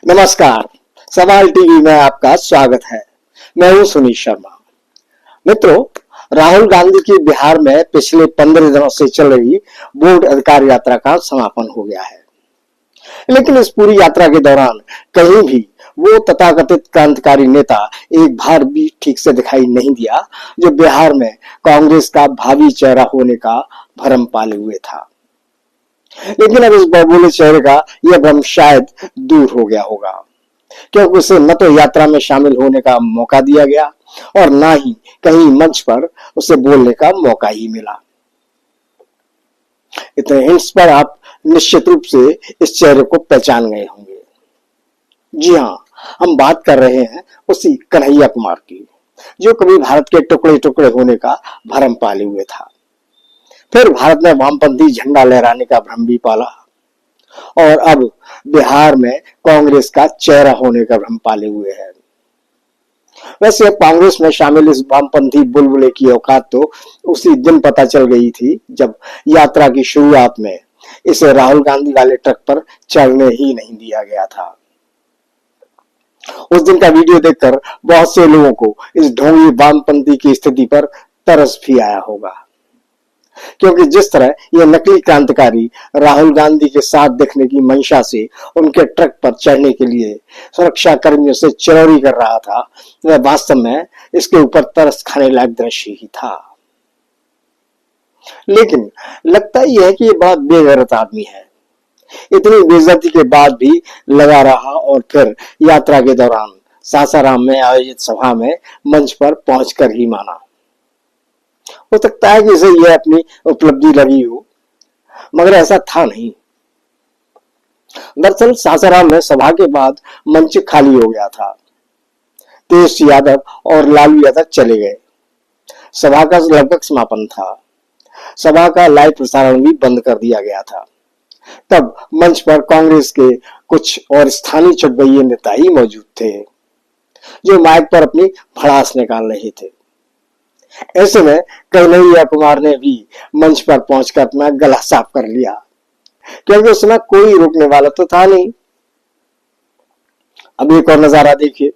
नमस्कार। सवाल टीवी में आपका स्वागत है। मैं हूं सुनील शर्मा। मित्रों, राहुल गांधी की बिहार में पिछले 15 दिनों से चल रही बोर्ड अधिकार यात्रा का समापन हो गया है, लेकिन इस पूरी यात्रा के दौरान कहीं भी वो तथाकथित क्रांतिकारी नेता एक बार भी ठीक से दिखाई नहीं दिया जो बिहार में कांग्रेस का भावी चेहरा होने का भरम पाले हुए था। लेकिन अब इस बबूले चेहरे का यह भ्रम शायद दूर हो गया होगा, क्योंकि उसे न तो यात्रा में शामिल होने का मौका दिया गया और न ही कहीं मंच पर उसे बोलने का मौका ही मिला। इतने हिंट्स पर आप निश्चित रूप से इस चेहरे को पहचान गए होंगे। जी हाँ, हम बात कर रहे हैं उसी कन्हैया कुमार की, जो कभी भारत के टुकड़े टुकड़े होने का भरम पाले हुए था, फिर भारत में वामपंथी झंडा लहराने का भ्रम भी पाला और अब बिहार में कांग्रेस का चेहरा होने का भ्रम पाले हुए है। वैसे कांग्रेस में शामिल इस वामपंथी बुलबुले की औकात तो उसी दिन पता चल गई थी जब यात्रा की शुरुआत में इसे राहुल गांधी वाले ट्रक पर चढ़ने ही नहीं दिया गया था। उस दिन का वीडियो देखकर बहुत से लोगों को इस ढोंगी वामपंथी की स्थिति पर तरस भी आया होगा, क्योंकि जिस तरह यह नकली क्रांतिकारी राहुल गांधी के साथ दिखने की मंशा से उनके ट्रक पर चढ़ने के लिए सुरक्षा कर्मियों से चिरौरी कर रहा था, वह वास्तव में इसके ऊपर तरस खाने लायक दृश्य ही था। लेकिन लगता ही है कि यह बहुत बेगैरत आदमी है। इतनी बेइज्जती के बाद भी लगा रहा और फिर यात्रा के दौरान सासाराम में आयोजित सभा में मंच पर पहुंचकर ही माना। हो सकता है कि इसे यह अपनी उपलब्धि लगी हो, मगर ऐसा था नहीं। दरअसल सासाराम में सभा के बाद मंच खाली हो गया था। तेजस्वी यादव और लालू यादव चले गए। सभा का लगभग समापन था। सभा का लाइव प्रसारण भी बंद कर दिया गया था। तब मंच पर कांग्रेस के कुछ और स्थानीय चटभैये नेता ही मौजूद थे, जो माइक पर अपनी भड़ास निकाल रहे थे। ऐसे में कन्हैया कुमार ने भी मंच पर पहुंचकर अपना गला साफ कर लिया, क्योंकि उस समय कोई रोकने वाला तो था नहीं। अब एक और नजारा देखिए।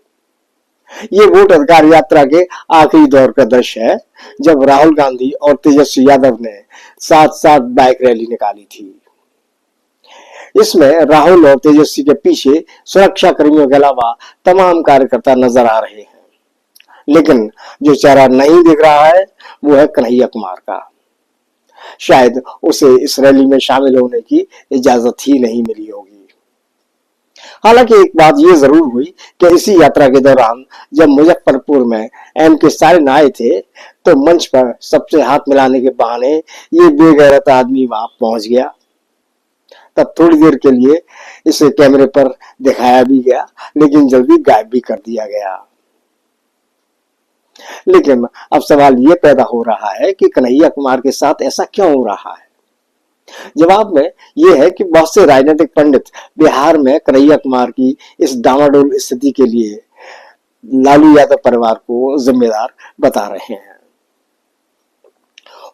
ये वोट अधिकार यात्रा के आखिरी दौर का दृश्य है, जब राहुल गांधी और तेजस्वी यादव ने साथ साथ बाइक रैली निकाली थी। इसमें राहुल और तेजस्वी के पीछे सुरक्षा कर्मियों के अलावा तमाम कार्यकर्ता नजर आ रहे हैं, लेकिन जो चेहरा नहीं दिख रहा है वो है कन्हैया कुमार का। शायद उसे इस रैली में शामिल होने की इजाजत ही नहीं मिली होगी। हालांकि एक बात ये जरूर हुई कि इसी यात्रा के दौरान जब मुजफ्फरपुर में एम के स्टालिन आए थे, तो मंच पर सबसे हाथ मिलाने के बहाने ये बेगैरत आदमी वहां पहुंच गया। तब थोड़ी देर के लिए इसे कैमरे पर दिखाया भी गया, लेकिन जल्दी गायब भी कर दिया गया। लेकिन अब सवाल यह पैदा हो रहा है कि कन्हैया कुमार के साथ ऐसा क्यों हो रहा है। जवाब में यह है कि बहुत से राजनीतिक पंडित बिहार में कन्हैया कुमार की इस डामाडोल स्थिति के लिए लालू यादव परिवार को जिम्मेदार बता रहे हैं।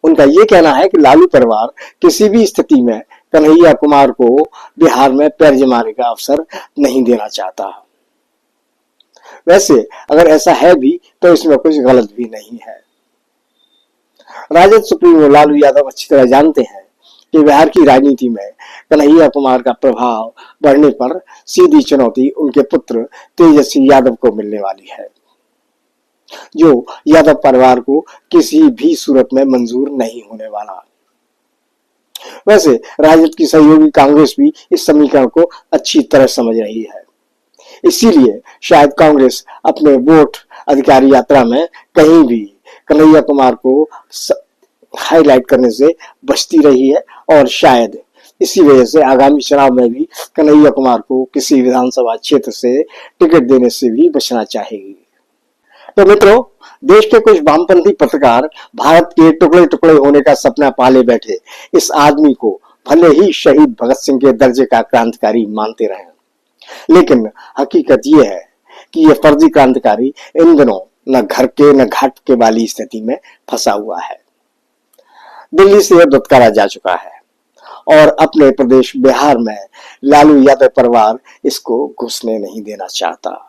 उनका यह कहना है कि लालू परिवार किसी भी स्थिति में कन्हैया कुमार को बिहार में पैर जमाने का अवसर नहीं देना चाहता। वैसे अगर ऐसा है भी तो इसमें कुछ गलत भी नहीं है। राजद सुप्रीमो लालू यादव अच्छी तरह जानते हैं कि बिहार की राजनीति में कन्हैया कुमार का प्रभाव बढ़ने पर सीधी चुनौती उनके पुत्र तेजस्वी यादव को मिलने वाली है, जो यादव परिवार को किसी भी सूरत में मंजूर नहीं होने वाला। वैसे राजद की सहयोगी कांग्रेस भी इस समीकरण को अच्छी तरह समझ रही है। इसीलिए शायद कांग्रेस अपने वोट अधिकारी यात्रा में कहीं भी कन्हैया कुमार को हाईलाइट करने से बचती रही है और शायद इसी वजह से आगामी चुनाव में भी कन्हैया कुमार को किसी विधानसभा क्षेत्र से टिकट देने से भी बचना चाहेगी। तो मित्रों, देश के कुछ वामपंथी पत्रकार भारत के टुकड़े टुकड़े होने का सपना पाले बैठे इस आदमी को भले ही शहीद भगत सिंह के दर्जे का क्रांतिकारी मानते रहे, लेकिन हकीकत यह है कि यह फर्जी क्रांतिकारी इन दिनों न घर के न घाट के वाली स्थिति में फंसा हुआ है। दिल्ली से यह दुत्कारा जा चुका है और अपने प्रदेश बिहार में लालू यादव परिवार इसको घुसने नहीं देना चाहता।